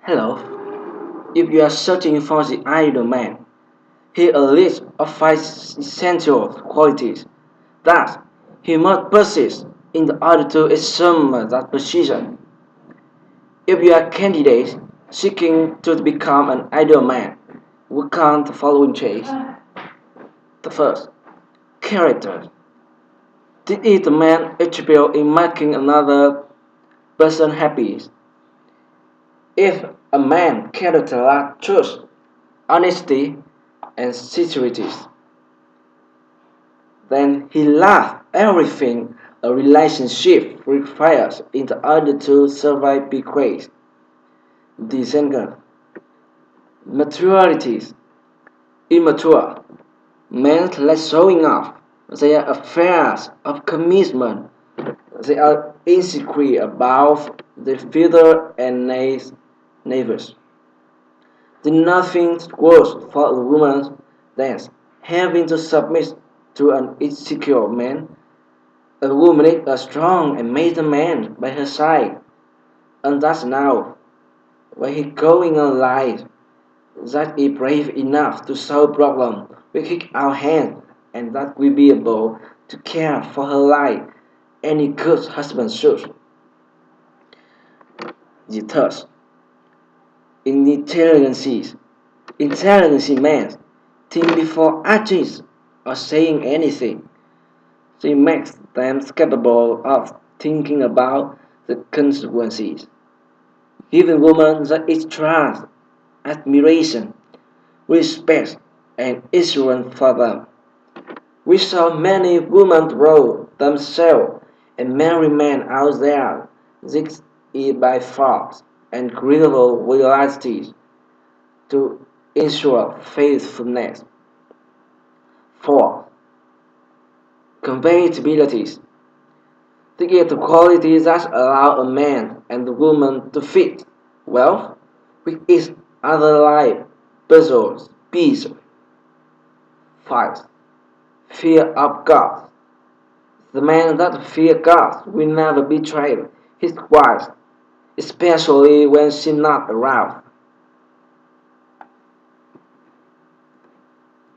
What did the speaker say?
Hello. If you are searching for the ideal man, here a list of 5 essential qualities that he must possess in order to assume that position. If you are a candidate seeking to become an ideal man, work on the following traits. The first, character. This is the main attribute in making another person happy. If a man characterizes truth, honesty, and sincerity, then he loves everything a relationship requires in order to survive be great. Descendant. Maturities. Immature. Men less showing off their affairs of commitment. They are insecure about their future and neighbors. There's nothing worse for a woman than having to submit to an insecure man. A woman needs a strong and mature man by her side, and that's now when he's going on life that is brave enough to solve problems with his own hand and that will be able to care for her like any good husband should. The third, intelligence. Intelligence means think before acting or saying anything. She makes them capable of thinking about the consequences. Giving women that is trust, admiration, respect, and assurance for them. We saw many women throw themselves and marry men out there. This is by far incredible reality to ensure faithfulness. 4. Compatibilities. To get the qualities that allow a man and a woman to fit well with each other like puzzles, pieces. 5. Fear of God. The man that fears God will never betray his wife, especially when she's not around.